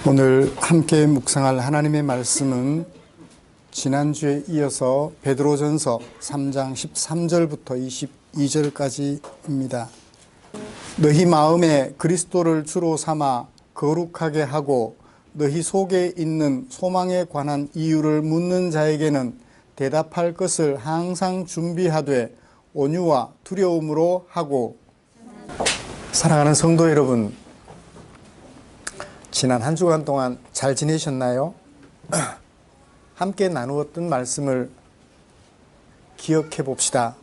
오늘 함께 묵상할 하나님의 말씀은 지난주에 이어서 베드로전서 3장 13절부터 22절까지입니다. 너희 마음에 그리스도를 주로 삼아 거룩하게 하고 너희 속에 있는 소망에 관한 이유를 묻는 자에게는 대답할 것을 항상 준비하되 온유와 두려움으로 하고. 사랑하는 성도 여러분, 지난 한 주간 동안 잘 지내셨나요? 함께 나누었던 말씀을 기억해 봅시다.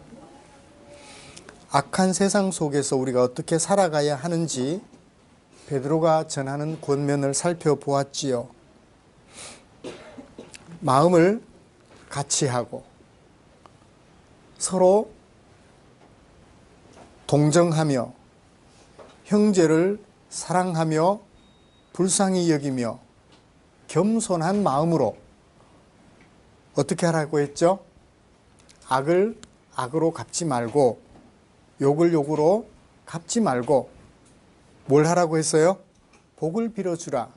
악한 세상 속에서 우리가 어떻게 살아가야 하는지 베드로가 전하는 권면을 살펴보았지요. 마음을 같이 하고 서로 동정하며 형제를 사랑하며 불쌍히 여기며 겸손한 마음으로 어떻게 하라고 했죠? 악을 악으로 갚지 말고 욕을 욕으로 갚지 말고 뭘 하라고 했어요? 복을 빌어주라.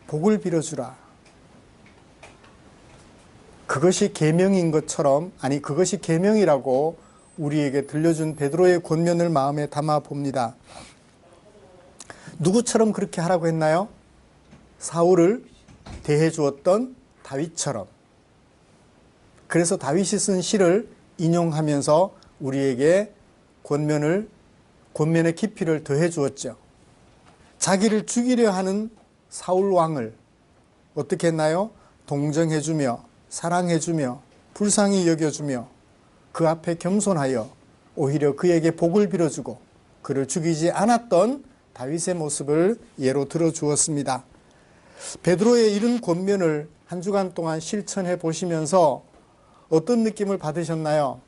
복을 빌어주라. 그것이 계명인 것처럼, 아니 그것이 계명이라고 우리에게 들려준 베드로의 권면을 마음에 담아 봅니다. 누구처럼 그렇게 하라고 했나요? 사울을 대해 주었던 다윗처럼. 그래서 다윗이 쓴 시를 인용하면서 우리에게 권면의 깊이를 더해 주었죠. 자기를 죽이려 하는 사울 왕을 어떻게 했나요? 동정해 주며 사랑해 주며 불쌍히 여겨주며 그 앞에 겸손하여 오히려 그에게 복을 빌어주고 그를 죽이지 않았던 다윗의 모습을 예로 들어주었습니다. 베드로의 이런 권면을 한 주간 동안 실천해 보시면서 어떤 느낌을 받으셨나요?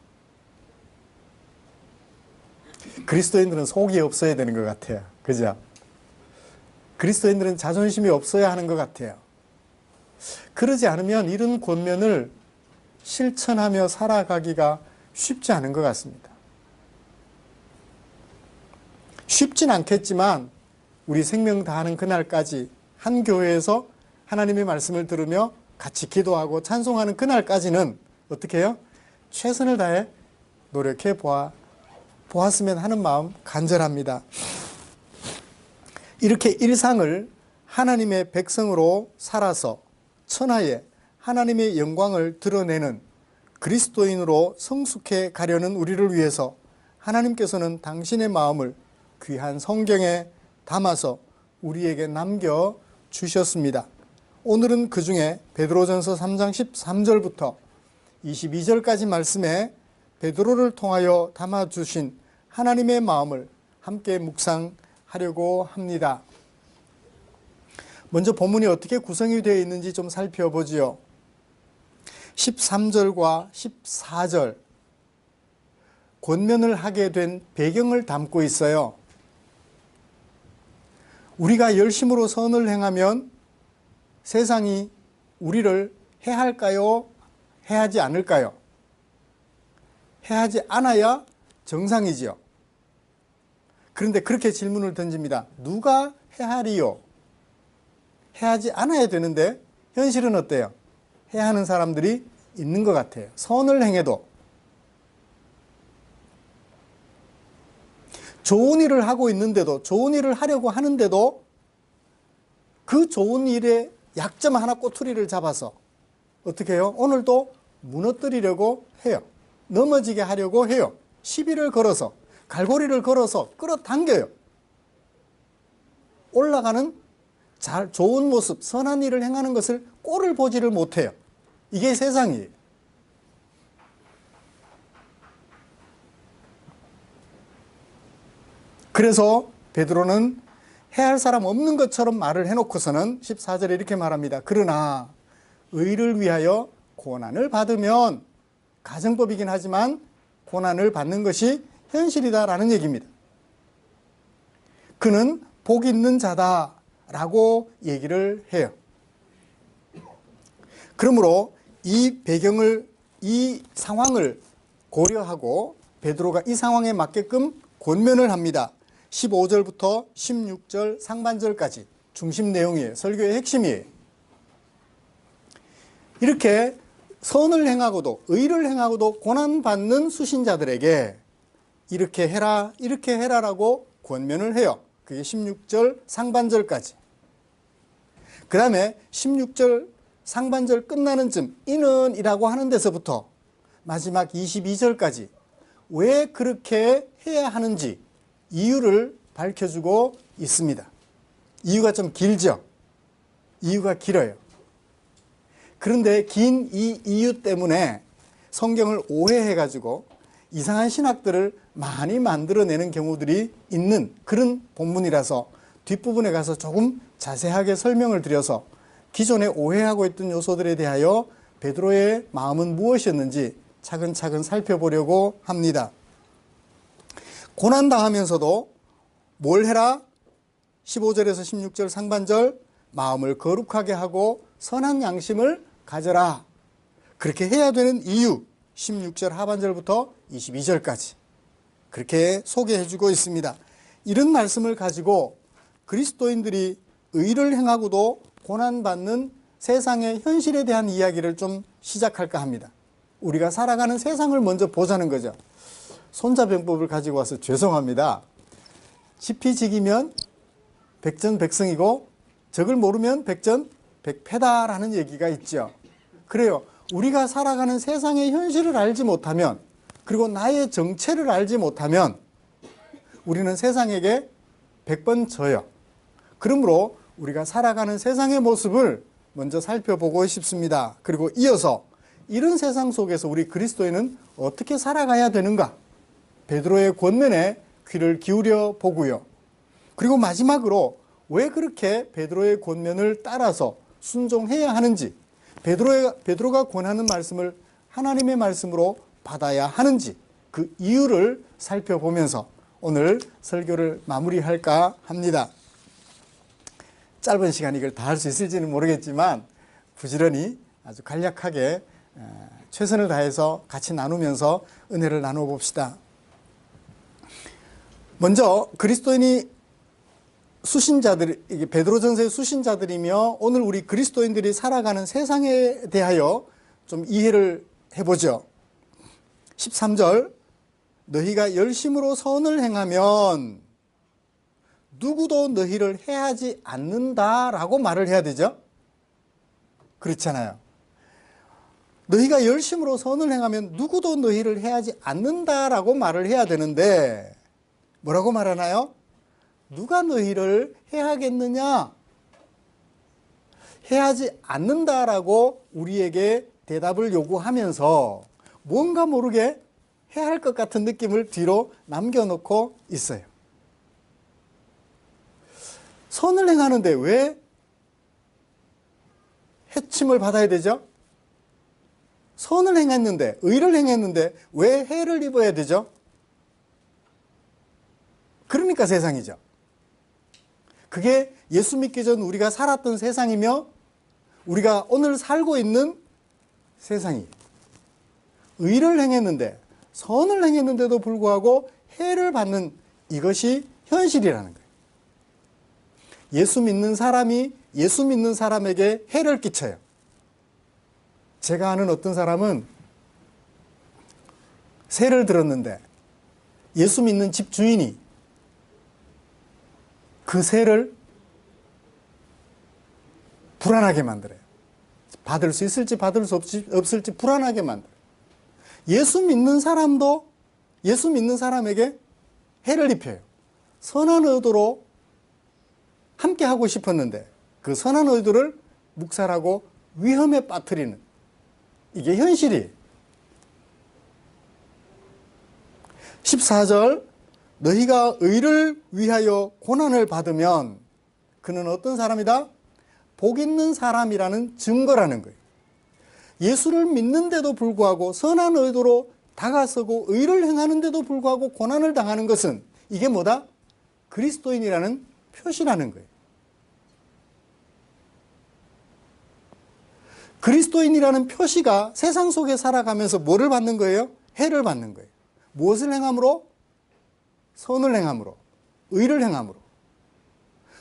그리스도인들은 속이 없어야 되는 것 같아요. 그죠? 그리스도인들은 자존심이 없어야 하는 것 같아요. 그러지 않으면 이런 권면을 실천하며 살아가기가 쉽지 않은 것 같습니다. 쉽진 않겠지만 우리 생명 다하는 그날까지 한 교회에서 하나님의 말씀을 들으며 같이 기도하고 찬송하는 그날까지는 어떻게 해요? 최선을 다해 노력해 보았으면 하는 마음 간절합니다. 이렇게 일상을 하나님의 백성으로 살아서 천하에 하나님의 영광을 드러내는 그리스도인으로 성숙해 가려는 우리를 위해서 하나님께서는 당신의 마음을 귀한 성경에 담아서 우리에게 남겨주셨습니다. 오늘은 그 중에 베드로전서 3장 13절부터 22절까지 말씀에 베드로를 통하여 담아주신 하나님의 마음을 함께 묵상하려고 합니다. 먼저 본문이 어떻게 구성이 되어 있는지 좀 살펴보지요. 13절과 14절 권면을 하게 된 배경을 담고 있어요. 우리가 열심으로 선을 행하면 세상이 우리를 해할까요? 해하지 않을까요? 해하지 않아야 정상이지요. 그런데 그렇게 질문을 던집니다. 누가 해하리요? 해하지 않아야 되는데 현실은 어때요? 해하는 사람들이 있는 것 같아요. 선을 행해도. 좋은 일을 하고 있는데도, 좋은 일을 하려고 하는데도 그 좋은 일의 약점 하나 꼬투리를 잡아서 어떻게 해요? 오늘도 무너뜨리려고 해요. 넘어지게 하려고 해요. 시비를 걸어서, 갈고리를 걸어서 끌어당겨요. 올라가는 좋은 모습, 선한 일을 행하는 것을 꼴을 보지를 못해요. 이게 세상이에요. 그래서 베드로는 해할 사람 없는 것처럼 말을 해놓고서는 14절에 이렇게 말합니다. 그러나 의를 위하여 고난을 받으면, 가정법이긴 하지만 고난을 받는 것이 현실이다라는 얘기입니다. 그는 복 있는 자다라고 얘기를 해요. 그러므로 이 배경을, 이 상황을 고려하고 베드로가 이 상황에 맞게끔 권면을 합니다. 15절부터 16절 상반절까지 중심 내용이에요. 설교의 핵심이에요. 이렇게 선을 행하고도 의를 행하고도 고난받는 수신자들에게 이렇게 해라 이렇게 해라라고 권면을 해요. 그게 16절 상반절까지. 그 다음에 16절 상반절 끝나는 쯤 이는 이라고 하는 데서부터 마지막 22절까지 왜 그렇게 해야 하는지 이유를 밝혀주고 있습니다. 이유가 좀 길죠? 이유가 길어요. 그런데 긴 이 이유 때문에 성경을 오해해가지고 이상한 신학들을 많이 만들어내는 경우들이 있는 그런 본문이라서 뒷부분에 가서 조금 자세하게 설명을 드려서 기존에 오해하고 있던 요소들에 대하여 베드로의 마음은 무엇이었는지 차근차근 살펴보려고 합니다. 고난당하면서도 뭘 해라? 15절에서 16절 상반절 마음을 거룩하게 하고 선한 양심을 가져라. 그렇게 해야 되는 이유 16절 하반절부터 22절까지 그렇게 소개해주고 있습니다. 이런 말씀을 가지고 그리스도인들이 의를 행하고도 고난받는 세상의 현실에 대한 이야기를 좀 시작할까 합니다. 우리가 살아가는 세상을 먼저 보자는 거죠. 손자병법을 가지고 와서 죄송합니다. 지피지기면 백전백승이고 적을 모르면 백전백패다라는 얘기가 있죠. 그래요. 우리가 살아가는 세상의 현실을 알지 못하면 그리고 나의 정체를 알지 못하면 우리는 세상에게 100번 져요. 그러므로 우리가 살아가는 세상의 모습을 먼저 살펴보고 싶습니다. 그리고 이어서 이런 세상 속에서 우리 그리스도인은 어떻게 살아가야 되는가? 베드로의 권면에 귀를 기울여 보고요. 그리고 마지막으로 왜 그렇게 베드로의 권면을 따라서 순종해야 하는지, 베드로가 권하는 말씀을 하나님의 말씀으로 받아야 하는지 그 이유를 살펴보면서 오늘 설교를 마무리할까 합니다. 짧은 시간 이걸 다 할 수 있을지는 모르겠지만 부지런히 아주 간략하게 최선을 다해서 같이 나누면서 은혜를 나누어 봅시다. 먼저 그리스도인이 수신자들, 이게 베드로전서의 수신자들이며 오늘 우리 그리스도인들이 살아가는 세상에 대하여 좀 이해를 해보죠. 13절 너희가 열심으로 선을 행하면 누구도 너희를 해하지 않는다라고 말을 해야 되죠. 그렇잖아요. 너희가 열심으로 선을 행하면 누구도 너희를 해하지 않는다라고 말을 해야 되는데 뭐라고 말하나요? 누가 너희를 해하겠느냐? 해하지 않는다라고 우리에게 대답을 요구하면서 뭔가 모르게 해할 것 같은 느낌을 뒤로 남겨놓고 있어요. 선을 행하는데 왜 해침을 받아야 되죠? 선을 행했는데, 의를 행했는데 왜 해를 입어야 되죠? 그러니까 세상이죠. 그게 예수 믿기 전 우리가 살았던 세상이며 우리가 오늘 살고 있는 세상이에요. 의를 행했는데, 선을 행했는데도 불구하고 해를 받는 이것이 현실이라는 거예요. 예수 믿는 사람이 예수 믿는 사람에게 해를 끼쳐요. 제가 아는 어떤 사람은 세를 들었는데 예수 믿는 집 주인이 그 세를 불안하게 만들어요. 받을 수 있을지 받을 수 없을지 불안하게 만들어요. 예수 믿는 사람도 예수 믿는 사람에게 해를 입혀요. 선한 의도로 함께 하고 싶었는데 그 선한 의도를 묵살하고 위험에 빠뜨리는 이게 현실이에요. 14절 너희가 의를 위하여 고난을 받으면 그는 어떤 사람이다? 복 있는 사람이라는 증거라는 거예요. 예수를 믿는데도 불구하고 선한 의도로 다가서고 의를 행하는데도 불구하고 고난을 당하는 것은 이게 뭐다? 그리스도인이라는 표시라는 거예요. 그리스도인이라는 표시가 세상 속에 살아가면서 뭐를 받는 거예요? 해를 받는 거예요. 무엇을 행함으로? 선을 행함으로. 의를 행함으로.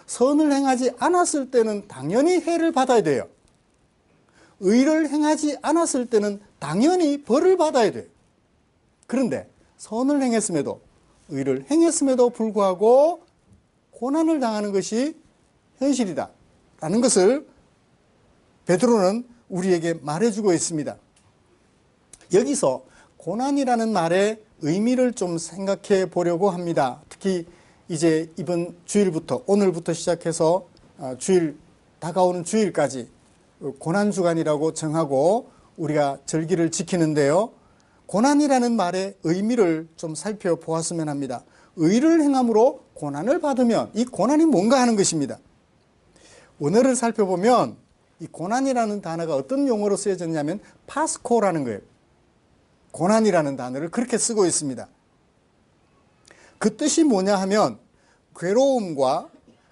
선을 행하지 않았을 때는 당연히 해를 받아야 돼요. 의를 행하지 않았을 때는 당연히 벌을 받아야 돼요. 그런데 선을 행했음에도, 의를 행했음에도 불구하고 고난을 당하는 것이 현실이다 라는 것을 베드로는 우리에게 말해주고 있습니다. 여기서 고난이라는 말의 의미를 좀 생각해 보려고 합니다. 특히 이제 이번 주일부터, 오늘부터 시작해서 다가오는 주일까지 고난주간이라고 정하고 우리가 절기를 지키는데요. 고난이라는 말의 의미를 좀 살펴보았으면 합니다. 의를 행함으로 고난을 받으면 이 고난이 뭔가 하는 것입니다. 원어를 살펴보면 이 고난이라는 단어가 어떤 용어로 쓰여졌냐면 파스코라는 거예요. 고난이라는 단어를 그렇게 쓰고 있습니다. 그 뜻이 뭐냐 하면 괴로움과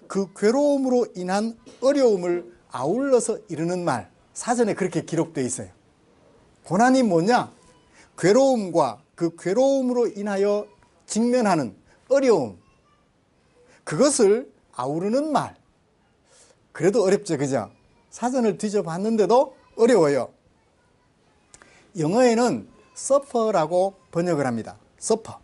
그 괴로움으로 인한 어려움을 아울러서 이르는 말, 사전에 그렇게 기록되어 있어요. 고난이 뭐냐? 괴로움과 그 괴로움으로 인하여 직면하는 어려움, 그것을 아우르는 말. 그래도 어렵죠, 그죠? 사전을 뒤져봤는데도 어려워요. 영어에는 suffer라고 번역을 합니다. suffer.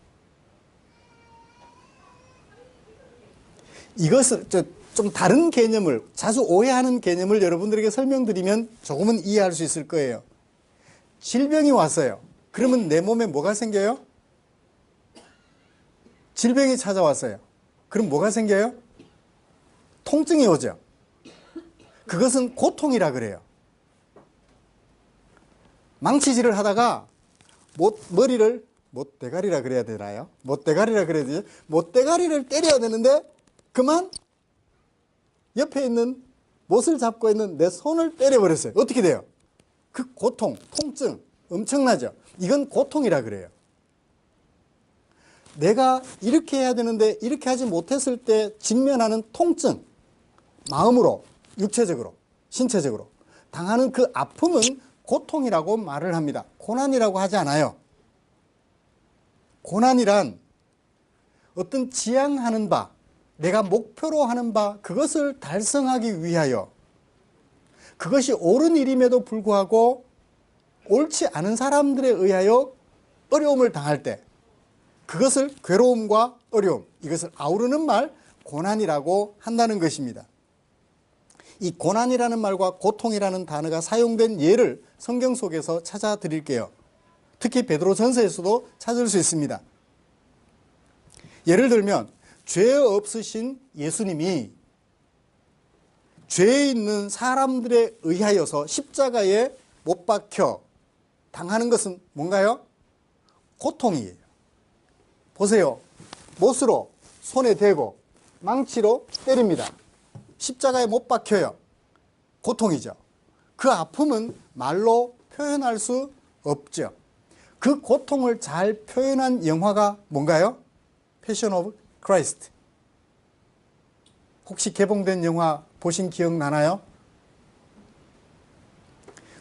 이것을 좀 다른 개념을, 자주 오해하는 개념을 여러분들에게 설명드리면 조금은 이해할 수 있을 거예요. 질병이 왔어요. 그러면 내 몸에 뭐가 생겨요? 질병이 찾아왔어요. 그럼 뭐가 생겨요? 통증이 오죠. 그것은 고통이라 그래요. 망치질을 하다가 머리를 못대가리라 그래야 되나요? 못대가리라 그래야 되죠. 못대가리를 때려야 되는데 그만 옆에 있는 못을 잡고 있는 내 손을 때려버렸어요. 어떻게 돼요? 그 고통, 통증 엄청나죠. 이건 고통이라 그래요. 내가 이렇게 해야 되는데 이렇게 하지 못했을 때 직면하는 통증, 마음으로, 육체적으로, 신체적으로 당하는 그 아픔은 고통이라고 말을 합니다. 고난이라고 하지 않아요. 고난이란 어떤 지향하는 바, 내가 목표로 하는 바, 그것을 달성하기 위하여 그것이 옳은 일임에도 불구하고 옳지 않은 사람들에 의하여 어려움을 당할 때 그것을 괴로움과 어려움, 이것을 아우르는 말, 고난이라고 한다는 것입니다. 이 고난이라는 말과 고통이라는 단어가 사용된 예를 성경 속에서 찾아 드릴게요. 특히 베드로전서에서도 찾을 수 있습니다. 예를 들면 죄 없으신 예수님이 죄 있는 사람들에 의하여서 십자가에 못 박혀 당하는 것은 뭔가요? 고통이에요. 보세요. 못으로 손에 대고 망치로 때립니다. 십자가에 못 박혀요. 고통이죠. 그 아픔은 말로 표현할 수 없죠. 그 고통을 잘 표현한 영화가 뭔가요? 패션 오브 크라이스트. 혹시 개봉된 영화 보신 기억 나나요?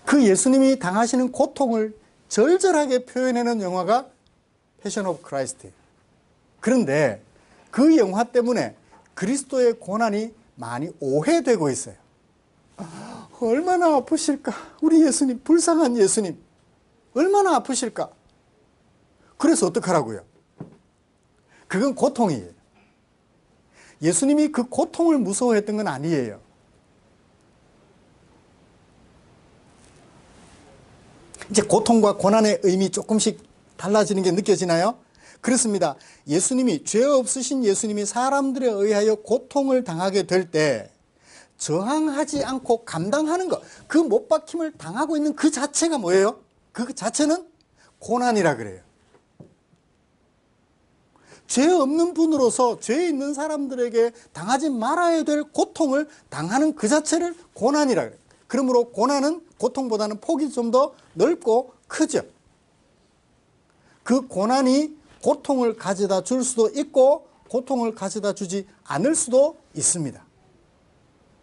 그 예수님이 당하시는 고통을 절절하게 표현하는 영화가 패션 오브 크라이스트예요. 그런데 그 영화 때문에 그리스도의 고난이 많이 오해되고 있어요. 얼마나 아프실까? 우리 예수님, 불쌍한 예수님. 얼마나 아프실까? 그래서 어떡하라고요? 그건 고통이에요. 예수님이 그 고통을 무서워했던 건 아니에요. 이제 고통과 고난의 의미 조금씩 달라지는 게 느껴지나요? 그렇습니다. 예수님이, 죄 없으신 예수님이 사람들에 의하여 고통을 당하게 될 때 저항하지 않고 감당하는 것, 그 못 박힘을 당하고 있는 그 자체가 뭐예요? 그 자체는 고난이라 그래요. 죄 없는 분으로서 죄 있는 사람들에게 당하지 말아야 될 고통을 당하는 그 자체를 고난이라 그래요. 그러므로 고난은 고통보다는 폭이 좀 더 넓고 크죠. 그 고난이 고통을 가져다 줄 수도 있고 고통을 가져다 주지 않을 수도 있습니다.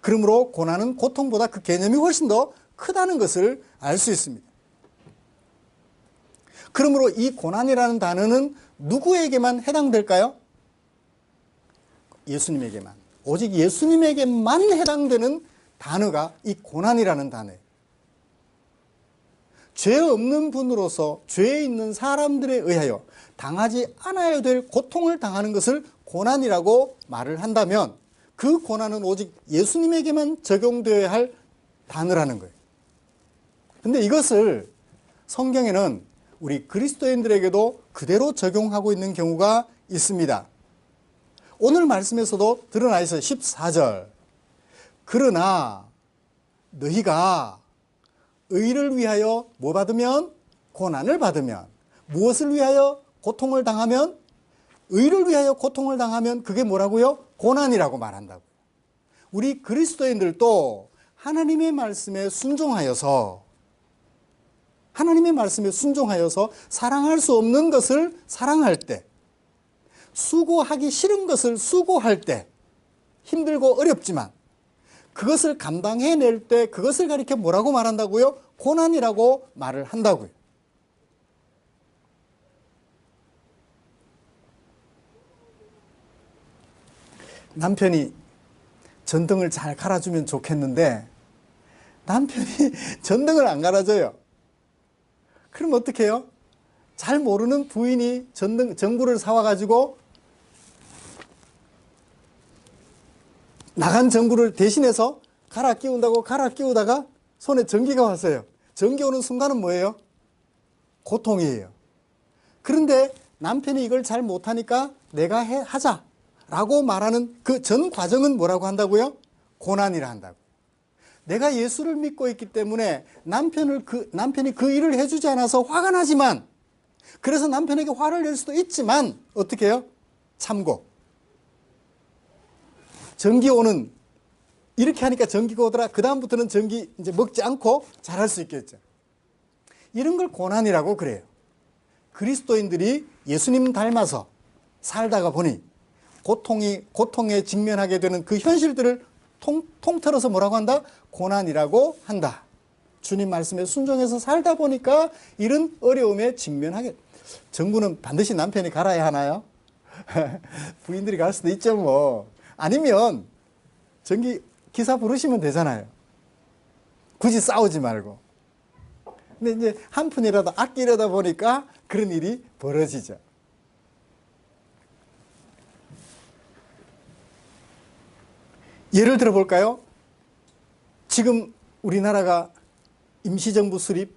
그러므로 고난은 고통보다 그 개념이 훨씬 더 크다는 것을 알 수 있습니다. 그러므로 이 고난이라는 단어는 누구에게만 해당될까요? 예수님에게만, 오직 예수님에게만 해당되는 단어가 이 고난이라는 단어예요. 죄 없는 분으로서 죄에 있는 사람들에 의하여 당하지 않아야 될 고통을 당하는 것을 고난이라고 말을 한다면 그 고난은 오직 예수님에게만 적용되어야 할 단어라는 거예요. 근데 이것을 성경에는 우리 그리스도인들에게도 그대로 적용하고 있는 경우가 있습니다. 오늘 말씀에서도 드러나 있어요. 14절. 그러나 너희가 의를 위하여 뭐 받으면? 고난을 받으면. 무엇을 위하여 고통을 당하면? 의를 위하여 고통을 당하면 그게 뭐라고요? 고난이라고 말한다고요. 우리 그리스도인들도 하나님의 말씀에 순종하여서 사랑할 수 없는 것을 사랑할 때, 수고하기 싫은 것을 수고할 때, 힘들고 어렵지만 그것을 감당해낼 때 그것을 가리켜 뭐라고 말한다고요? 고난이라고 말을 한다고요. 남편이 전등을 잘 갈아주면 좋겠는데 남편이 전등을 안 갈아줘요. 그럼 어떻게 해요? 잘 모르는 부인이 전구를 사와가지고 나간 전구를 대신해서 갈아 끼운다고 갈아 끼우다가 손에 전기가 왔어요. 전기 오는 순간은 뭐예요? 고통이에요. 그런데 남편이 이걸 잘 못하니까 내가 하자라고 말하는 그 전 과정은 뭐라고 한다고요? 고난이라 한다고. 내가 예수를 믿고 있기 때문에 남편이 그 일을 해주지 않아서 화가 나지만, 그래서 남편에게 화를 낼 수도 있지만 어떻게 해요? 참고. 전기 오는, 이렇게 하니까 전기가 오더라. 그 다음부터는 전기 이제 먹지 않고 잘할 수 있겠죠. 이런 걸 고난이라고 그래요. 그리스도인들이 예수님 닮아서 살다가 보니 고통에 직면하게 되는 그 현실들을 통틀어서 뭐라고 한다? 고난이라고 한다. 주님 말씀에 순종해서 살다 보니까 이런 어려움에 직면하게. 전구는 반드시 남편이 갈아야 하나요? 부인들이 갈 수도 있죠 뭐. 아니면 전기 기사 부르시면 되잖아요. 굳이 싸우지 말고. 근데 이제 한 푼이라도 아끼려다 보니까 그런 일이 벌어지죠. 예를 들어 볼까요? 지금 우리나라가 임시정부 수립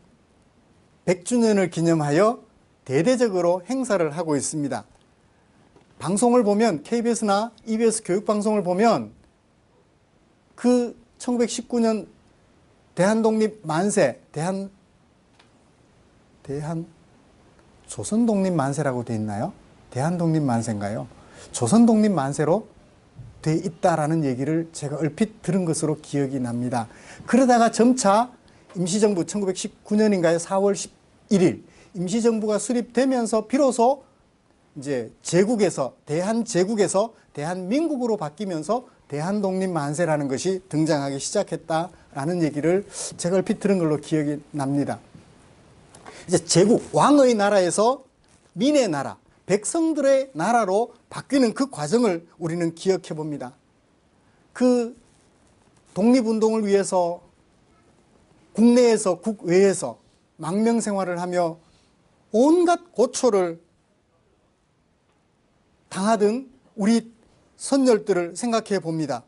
100주년을 기념하여 대대적으로 행사를 하고 있습니다. 방송을 보면 KBS나 EBS 교육방송을 보면 그 1919년 대한독립 만세, 조선독립 만세라고 돼 있나요? 대한독립 만세인가요? 조선독립 만세로 돼 있다라는 얘기를 제가 얼핏 들은 것으로 기억이 납니다. 그러다가 점차 임시정부 1919년인가요? 4월 11일 임시정부가 수립되면서 비로소 이제 대한제국에서 대한민국으로 바뀌면서 대한독립만세라는 것이 등장하기 시작했다라는 얘기를 제가 얼핏 들은 걸로 기억이 납니다. 이제 제국, 왕의 나라에서 민의 나라, 백성들의 나라로 바뀌는 그 과정을 우리는 기억해 봅니다. 그 독립운동을 위해서 국내에서 국외에서 망명생활을 하며 온갖 고초를 당하던 우리 선열들을 생각해 봅니다.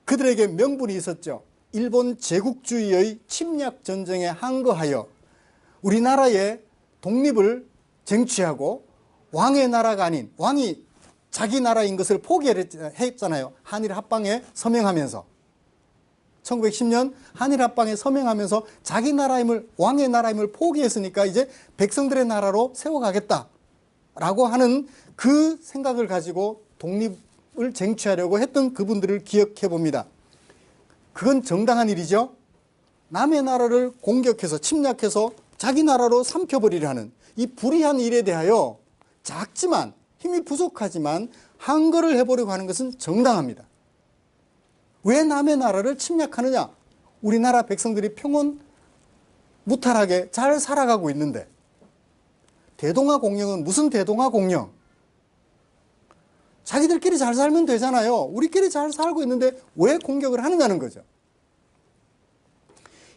그들에게 명분이 있었죠. 일본 제국주의의 침략 전쟁에 항거하여 우리나라의 독립을 쟁취하고 왕의 나라가 아닌, 왕이 자기 나라인 것을 포기했잖아요. 한일 합방에 서명하면서 1910년 한일 합방에 서명하면서 자기 나라임을, 왕의 나라임을 포기했으니까 이제 백성들의 나라로 세워가겠다라고 하는 그 생각을 가지고 독립을 쟁취하려고 했던 그분들을 기억해 봅니다. 그건 정당한 일이죠. 남의 나라를 공격해서 침략해서 자기 나라로 삼켜버리려 하는 이 불의한 일에 대하여 작지만 힘이 부족하지만 항거를 해보려고 하는 것은 정당합니다. 왜 남의 나라를 침략하느냐? 우리나라 백성들이 평온 무탈하게 잘 살아가고 있는데. 대동아 공영은 무슨 대동아 공영? 자기들끼리 잘 살면 되잖아요. 우리끼리 잘 살고 있는데 왜 공격을 하느냐는 거죠.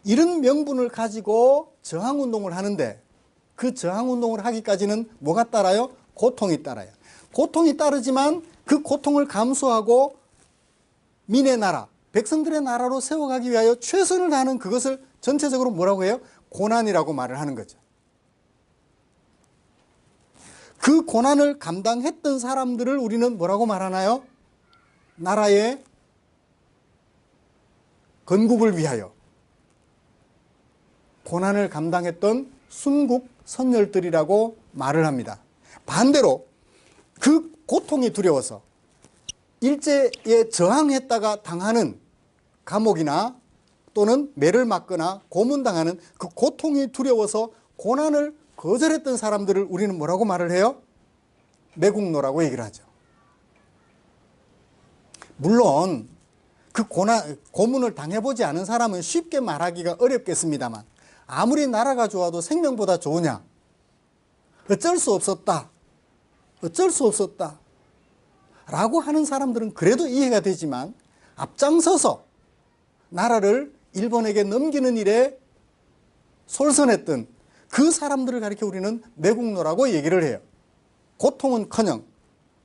이런 명분을 가지고 저항운동을 하는데 그 저항운동을 하기까지는 뭐가 따라요? 고통이 따라요. 고통이 따르지만 그 고통을 감수하고 민의 나라, 백성들의 나라로 세워가기 위하여 최선을 다하는 그것을 전체적으로 뭐라고 해요? 고난이라고 말을 하는 거죠. 그 고난을 감당했던 사람들을 우리는 뭐라고 말하나요? 나라의 건국을 위하여 고난을 감당했던 순국 선열들이라고 말을 합니다. 반대로 그 고통이 두려워서 일제에 저항했다가 당하는 감옥이나 또는 매를 맞거나 고문당하는 그 고통이 두려워서 고난을 거절했던 사람들을 우리는 뭐라고 말을 해요? 매국노라고 얘기를 하죠. 물론 그 고문을 당해보지 않은 사람은 쉽게 말하기가 어렵겠습니다만 아무리 나라가 좋아도 생명보다 좋으냐? 어쩔 수 없었다. 어쩔 수 없었다. 라고 하는 사람들은 그래도 이해가 되지만 앞장서서 나라를 일본에게 넘기는 일에 솔선했던 그 사람들을 가리켜 우리는 매국노라고 얘기를 해요. 고통은커녕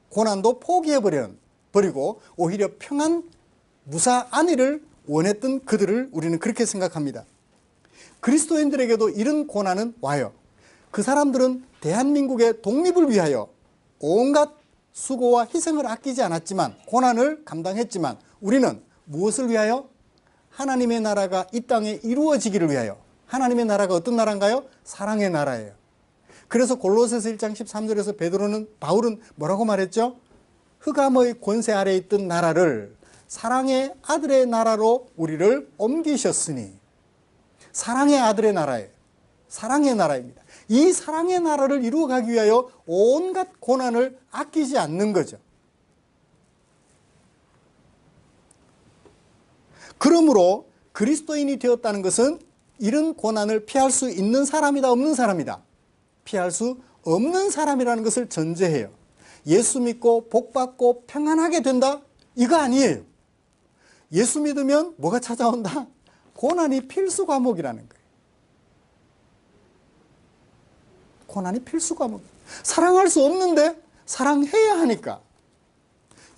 고난도 포기해버리고 오히려 평안 무사 안위를 원했던 그들을 우리는 그렇게 생각합니다. 그리스도인들에게도 이런 고난은 와요. 그 사람들은 대한민국의 독립을 위하여 온갖 수고와 희생을 아끼지 않았지만 고난을 감당했지만 우리는 무엇을 위하여? 하나님의 나라가 이 땅에 이루어지기를 위하여. 하나님의 나라가 어떤 나라인가요? 사랑의 나라예요. 그래서 골로새서 1장 13절에서 바울은 뭐라고 말했죠? 흑암의 권세 아래에 있던 나라를 사랑의 아들의 나라로 우리를 옮기셨으니. 사랑의 아들의 나라예요. 사랑의 나라입니다. 이 사랑의 나라를 이루어가기 위하여 온갖 고난을 아끼지 않는 거죠. 그러므로 그리스도인이 되었다는 것은 이런 고난을 피할 수 있는 사람이다, 없는 사람이다? 피할 수 없는 사람이라는 것을 전제해요. 예수 믿고 복 받고 평안하게 된다? 이거 아니에요. 예수 믿으면 뭐가 찾아온다? 고난이 필수 과목이라는 거예요. 고난이 필수 과목. 사랑할 수 없는데 사랑해야 하니까.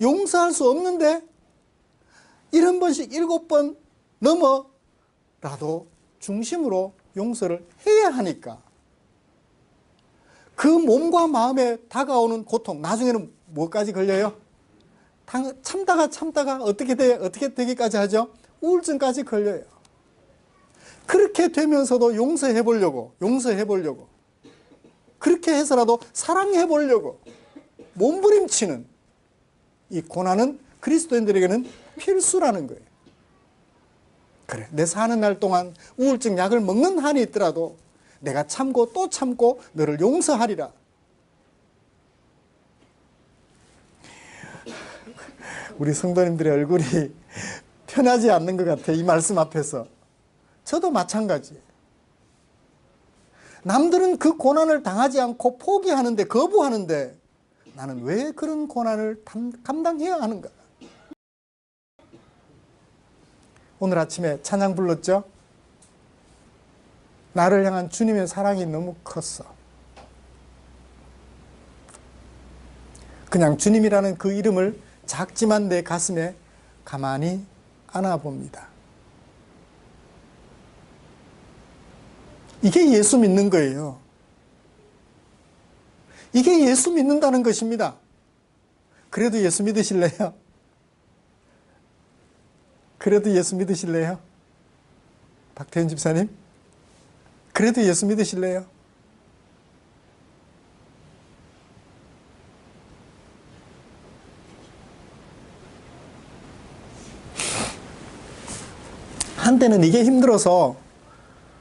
용서할 수 없는데 1번씩 7번 넘어라도 중심으로 용서를 해야 하니까. 그 몸과 마음에 다가오는 고통, 나중에는 뭐까지 걸려요? 참다가 어떻게 되기까지 하죠? 우울증까지 걸려요. 그렇게 되면서도 용서해 보려고 그렇게 해서라도 사랑해 보려고 몸부림치는 이 고난은 그리스도인들에게는 필수라는 거예요. 그래, 내 사는 날 동안 우울증 약을 먹는 한이 있더라도 내가 참고 또 참고 너를 용서하리라. 우리 성도님들의 얼굴이 편하지 않는 것 같아, 이 말씀 앞에서. 저도 마찬가지. 남들은 그 고난을 당하지 않고 포기하는데, 거부하는데 나는 왜 그런 고난을 감당해야 하는가? 오늘 아침에 찬양 불렀죠? 나를 향한 주님의 사랑이 너무 컸어. 그냥 주님이라는 그 이름을 작지만 내 가슴에 가만히 안아봅니다. 이게 예수 믿는 거예요. 이게 예수 믿는다는 것입니다. 그래도 예수 믿으실래요? 그래도 예수 믿으실래요? 박태현 집사님? 그래도 예수 믿으실래요? 한때는 이게 힘들어서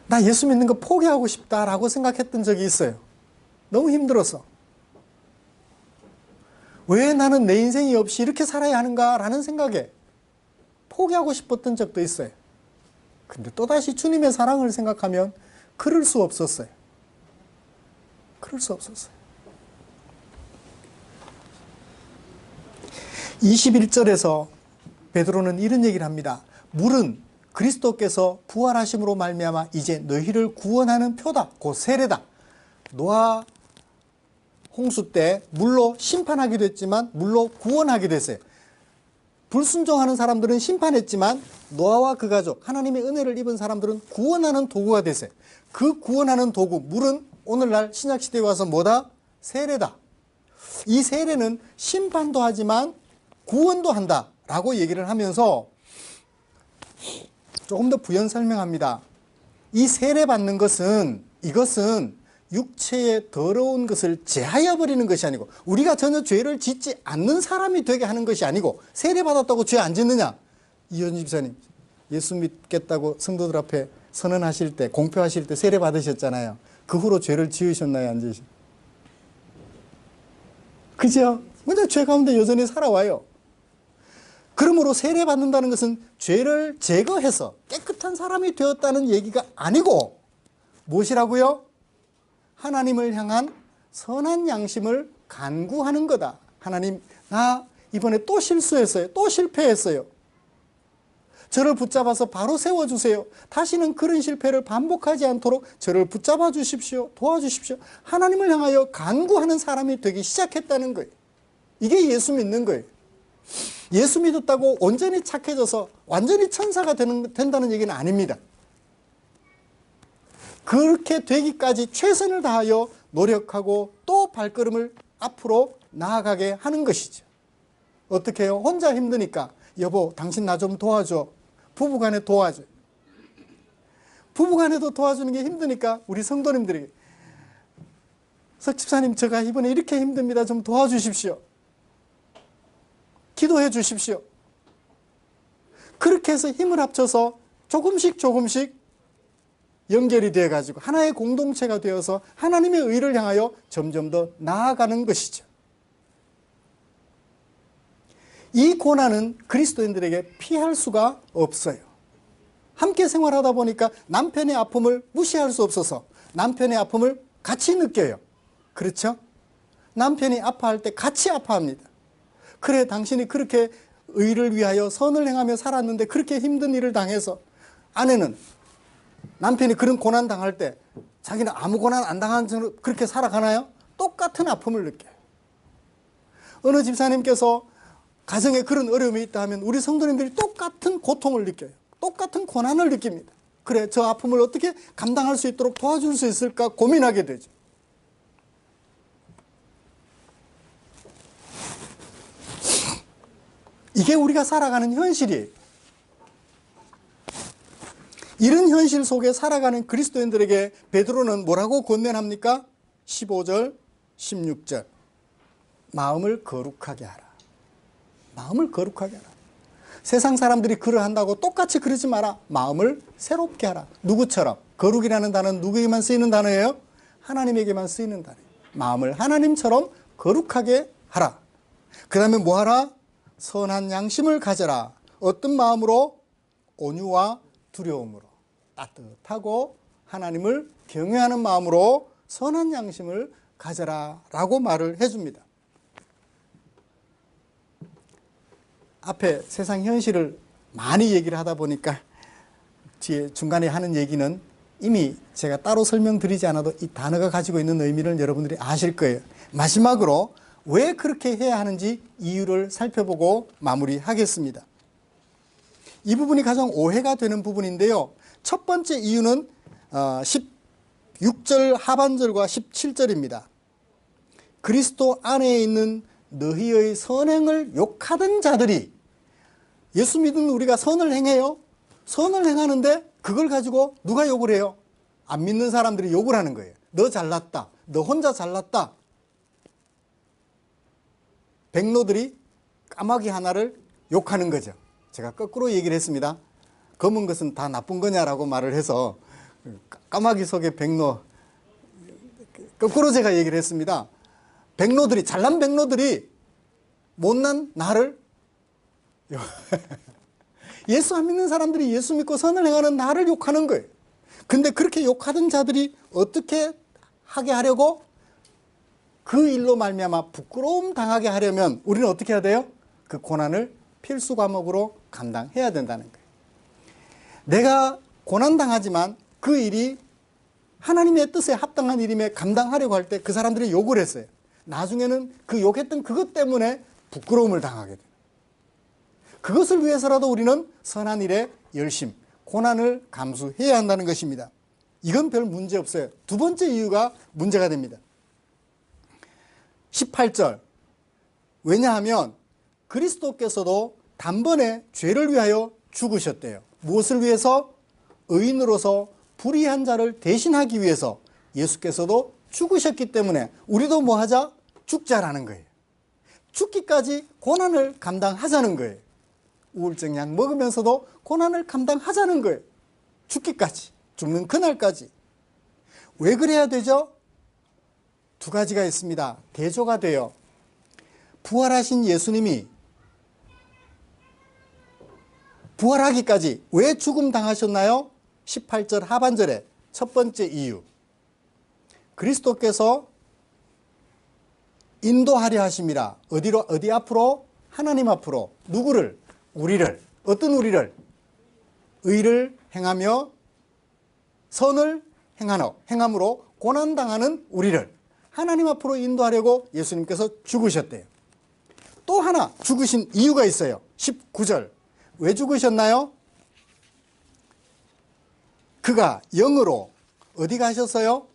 나 예수 믿는 거 포기하고 싶다라고 생각했던 적이 있어요. 너무 힘들어서. 왜 나는 내 인생이 없이 이렇게 살아야 하는가라는 생각에 포기하고 싶었던 적도 있어요. 근데 또다시 주님의 사랑을 생각하면 그럴 수 없었어요. 그럴 수 없었어요. 21절에서 베드로는 이런 얘기를 합니다. 물은 그리스도께서 부활하심으로 말미암아 이제 너희를 구원하는 표다. 곧 세례다. 노아 홍수 때 물로 심판하기도 했지만 물로 구원하기도 했어요. 불순종하는 사람들은 심판했지만 노아와 그 가족, 하나님의 은혜를 입은 사람들은 구원하는 도구가 됐어요. 그 구원하는 도구, 물은 오늘날 신약시대에 와서 뭐다? 세례다. 이 세례는 심판도 하지만 구원도 한다 라고 얘기를 하면서 조금 더 부연 설명합니다. 이 세례 받는 것은, 이것은 육체의 더러운 것을 제하여 버리는 것이 아니고, 우리가 전혀 죄를 짓지 않는 사람이 되게 하는 것이 아니고, 세례 받았다고 죄 안 짓느냐? 이현주 집사님, 예수 믿겠다고 성도들 앞에 선언하실 때, 공표하실 때 세례 받으셨잖아요. 그 후로 죄를 지으셨나요, 안 지으셨나요? 그죠? 근데 죄 가운데 여전히 살아와요. 그러므로 세례 받는다는 것은 죄를 제거해서 깨끗한 사람이 되었다는 얘기가 아니고, 무엇이라고요? 하나님을 향한 선한 양심을 간구하는 거다. 하나님, 나 이번에 또 실수했어요. 또 실패했어요. 저를 붙잡아서 바로 세워주세요. 다시는 그런 실패를 반복하지 않도록 저를 붙잡아 주십시오. 도와주십시오. 하나님을 향하여 간구하는 사람이 되기 시작했다는 거예요. 이게 예수 믿는 거예요. 예수 믿었다고 온전히 착해져서 완전히 천사가 된다는 얘기는 아닙니다. 그렇게 되기까지 최선을 다하여 노력하고 또 발걸음을 앞으로 나아가게 하는 것이죠. 어떻게 해요? 혼자 힘드니까 여보 당신 나 좀 도와줘. 부부간에 도와줘. 부부간에도 도와주는 게 힘드니까 우리 성도님들에게 석 집사님 제가 이번에 이렇게 힘듭니다. 좀 도와주십시오. 기도해 주십시오. 그렇게 해서 힘을 합쳐서 조금씩 연결이 되어가지고 하나의 공동체가 되어서 하나님의 의를 향하여 점점 더 나아가는 것이죠. 이 고난은 그리스도인들에게 피할 수가 없어요. 함께 생활하다 보니까 남편의 아픔을 무시할 수 없어서 남편의 아픔을 같이 느껴요. 그렇죠? 남편이 아파할 때 같이 아파합니다. 그래 당신이 그렇게 의를 위하여 선을 행하며 살았는데 그렇게 힘든 일을 당해서, 아내는 남편이 그런 고난 당할 때 자기는 아무 고난 안 당한 채로 그렇게 살아가나요? 똑같은 아픔을 느껴요. 어느 집사님께서 가정에 그런 어려움이 있다 하면 우리 성도님들이 똑같은 고통을 느껴요. 똑같은 고난을 느낍니다. 그래 저 아픔을 어떻게 감당할 수 있도록 도와줄 수 있을까 고민하게 되죠. 이게 우리가 살아가는 현실이에요. 이런 현실 속에 살아가는 그리스도인들에게 베드로는 뭐라고 권면합니까? 15절, 16절. 마음을 거룩하게 하라. 마음을 거룩하게 하라. 세상 사람들이 그러한다고 똑같이 그러지 마라. 마음을 새롭게 하라. 누구처럼? 거룩이라는 단어는 누구에게만 쓰이는 단어예요? 하나님에게만 쓰이는 단어예요. 마음을 하나님처럼 거룩하게 하라. 그 다음에 뭐 하라? 선한 양심을 가져라. 어떤 마음으로? 온유와 두려움으로. 따뜻하고 하나님을 경외하는 마음으로 선한 양심을 가져라 라고 말을 해줍니다. 앞에 세상 현실을 많이 얘기를 하다 보니까 뒤에 중간에 하는 얘기는 이미 제가 따로 설명드리지 않아도 이 단어가 가지고 있는 의미를 여러분들이 아실 거예요. 마지막으로 왜 그렇게 해야 하는지 이유를 살펴보고 마무리하겠습니다. 이 부분이 가장 오해가 되는 부분인데요. 첫 번째 이유는 16절 하반절과 17절입니다. 그리스도 안에 있는 너희의 선행을 욕하던 자들이, 예수 믿은 우리가 선을 행해요. 선을 행하는데 그걸 가지고 누가 욕을 해요? 안 믿는 사람들이 욕을 하는 거예요. 너 잘났다. 너 혼자 잘났다. 백로들이 까마귀 하나를 욕하는 거죠. 제가 거꾸로 얘기를 했습니다. 검은 것은 다 나쁜 거냐라고 말을 해서 까마귀 속의 백로, 거꾸로 제가 얘기를 했습니다. 백로들이, 잘난 백로들이 못난 나를 예수 안 믿는 사람들이 예수 믿고 선을 행하는 나를 욕하는 거예요. 근데 그렇게 욕하던 자들이 어떻게 하게 하려고? 그 일로 말미암아 부끄러움 당하게 하려면 우리는 어떻게 해야 돼요? 그 고난을 필수 과목으로 감당해야 된다는 거예요. 내가 고난당하지만 그 일이 하나님의 뜻에 합당한 일임에 감당하려고 할 때 그 사람들이 욕을 했어요. 나중에는 그 욕했던 그것 때문에 부끄러움을 당하게 돼요. 그것을 위해서라도 우리는 선한 일에 열심, 고난을 감수해야 한다는 것입니다. 이건 별 문제 없어요. 두 번째 이유가 문제가 됩니다. 18절. 왜냐하면 그리스도께서도 단번에 죄를 위하여 죽으셨대요. 무엇을 위해서? 의인으로서 불의한 자를 대신하기 위해서 예수께서도 죽으셨기 때문에 우리도 뭐 하자? 죽자라는 거예요. 죽기까지 고난을 감당하자는 거예요. 우울증 약 먹으면서도 고난을 감당하자는 거예요. 죽기까지, 죽는 그날까지. 왜 그래야 되죠? 두 가지가 있습니다. 대조가 돼요. 부활하신 예수님이 부활하기까지 왜 죽음 당하셨나요? 18절 하반절에 첫 번째 이유. 그리스도께서 인도하려 하심이라. 어디로? 어디 앞으로? 하나님 앞으로. 누구를? 우리를. 어떤 우리를? 의를 행하며 선을 행함으로 고난당하는 우리를 하나님 앞으로 인도하려고 예수님께서 죽으셨대요. 또 하나 죽으신 이유가 있어요. 19절. 왜 죽으셨나요? 그가 영으로 어디 가셨어요?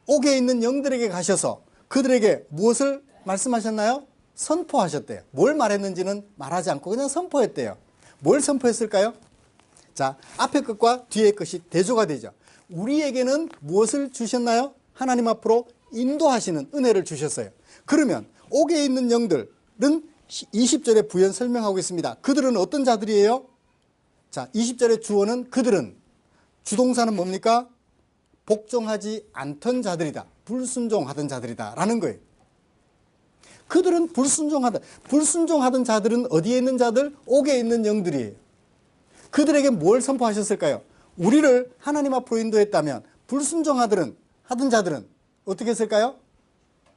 옥에 있는 영들에게 가셔서 그들에게 무엇을 말씀하셨나요? 선포하셨대요. 뭘 말했는지는 말하지 않고 그냥 선포했대요. 뭘 선포했을까요? 자, 앞에 것과 뒤에 것이 대조가 되죠. 우리에게는 무엇을 주셨나요? 하나님 앞으로 인도하시는 은혜를 주셨어요. 그러면 옥에 있는 영들은 20절에 부연 설명하고 있습니다. 그들은 어떤 자들이에요? 자, 20절의 주어는 그들은, 주동사는 뭡니까? 복종하지 않던 자들이다. 불순종하던 자들이다 라는 거예요. 그들은 불순종하던 자들은 어디에 있는 자들? 옥에 있는 영들이에요. 그들에게 뭘 선포하셨을까요? 우리를 하나님 앞으로 인도했다면 불순종하던 자들은 어떻게 했을까요?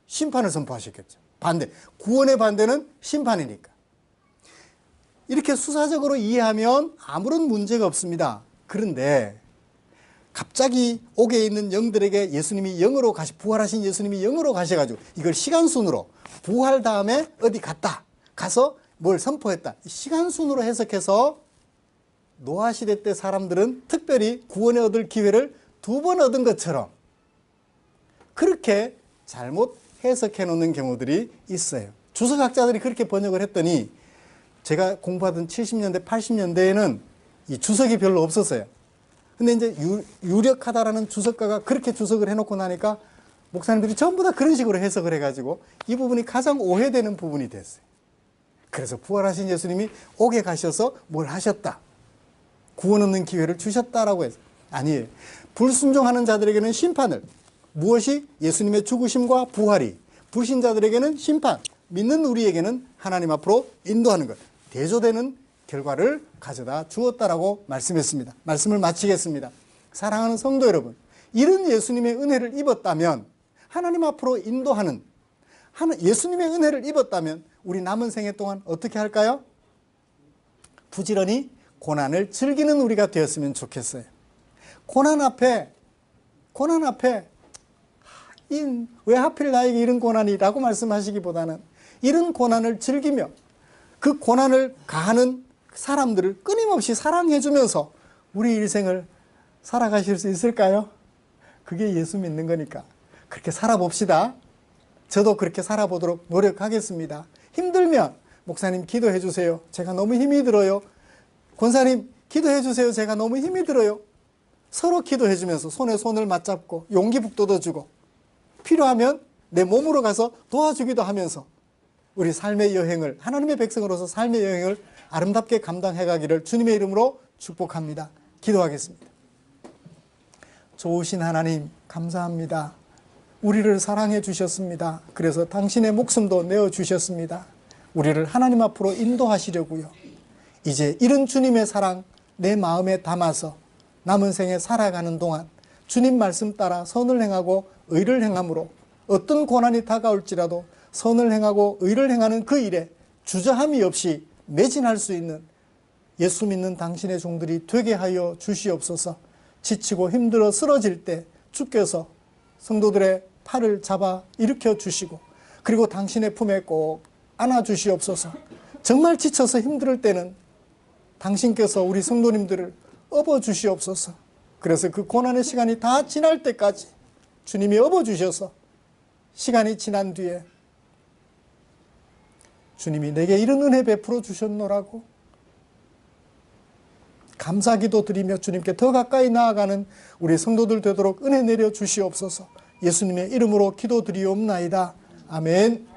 심판을 선포하셨겠죠. 반대. 구원의 반대는 심판이니까. 이렇게 수사적으로 이해하면 아무런 문제가 없습니다. 그런데 갑자기 옥에 있는 영들에게 예수님이 영으로 부활하신 예수님이 영으로 가셔가지고 이걸 시간순으로 부활 다음에 어디 가서 뭘 선포했다. 시간순으로 해석해서 노아시대 때 사람들은 특별히 구원에 얻을 기회를 2번 얻은 것처럼 그렇게 잘못 해석해 놓는 경우들이 있어요. 주석학자들이 그렇게 번역을 했더니 제가 공부하던 70년대, 80년대에는 이 주석이 별로 없었어요. 근데 이제 유력하다라는 주석가가 그렇게 주석을 해놓고 나니까 목사님들이 전부 다 그런 식으로 해석을 해가지고 이 부분이 가장 오해되는 부분이 됐어요. 그래서 부활하신 예수님이 옥에 가셔서 뭘 하셨다. 구원 얻는 기회를 주셨다라고 해서 아니에요. 불순종하는 자들에게는 심판을, 무엇이? 예수님의 죽으심과 부활이, 불신자들에게는 심판, 믿는 우리에게는 하나님 앞으로 인도하는 것, 대조되는 결과를 가져다 주었다라고 말씀했습니다. 말씀을 마치겠습니다. 사랑하는 성도 여러분, 이런 예수님의 은혜를 입었다면, 하나님 앞으로 인도하는 예수님의 은혜를 입었다면 우리 남은 생애 동안 어떻게 할까요? 부지런히 고난을 즐기는 우리가 되었으면 좋겠어요. 고난 앞에 왜 하필 나에게 이런 고난이라고 말씀하시기보다는 이런 고난을 즐기며 그 고난을 가하는 사람들을 끊임없이 사랑해주면서 우리 일생을 살아가실 수 있을까요? 그게 예수 믿는 거니까 그렇게 살아봅시다. 저도 그렇게 살아보도록 노력하겠습니다. 힘들면 목사님 기도해 주세요. 제가 너무 힘이 들어요. 권사님 기도해 주세요. 제가 너무 힘이 들어요. 서로 기도해 주면서 손에 손을 맞잡고 용기 북돋아주고 필요하면 내 몸으로 가서 도와주기도 하면서 우리 삶의 여행을, 하나님의 백성으로서 삶의 여행을 아름답게 감당해 가기를 주님의 이름으로 축복합니다. 기도하겠습니다. 좋으신 하나님 감사합니다. 우리를 사랑해 주셨습니다. 그래서 당신의 목숨도 내어 주셨습니다. 우리를 하나님 앞으로 인도하시려고요. 이제 이런 주님의 사랑 내 마음에 담아서 남은 생에 살아가는 동안 주님 말씀 따라 선을 행하고 의를 행함으로 어떤 고난이 다가올지라도 선을 행하고 의를 행하는 그 일에 주저함이 없이 매진할 수 있는 예수 믿는 당신의 종들이 되게 하여 주시옵소서. 지치고 힘들어 쓰러질 때 주께서 성도들의 팔을 잡아 일으켜 주시고 그리고 당신의 품에 꼭 안아 주시옵소서. 정말 지쳐서 힘들 때는 당신께서 우리 성도님들을 업어 주시옵소서. 그래서 그 고난의 시간이 다 지날 때까지 주님이 업어 주셔서 시간이 지난 뒤에 주님이 내게 이런 은혜 베풀어 주셨노라고 감사기도 드리며 주님께 더 가까이 나아가는 우리 성도들 되도록 은혜 내려 주시옵소서. 예수님의 이름으로 기도드리옵나이다. 아멘.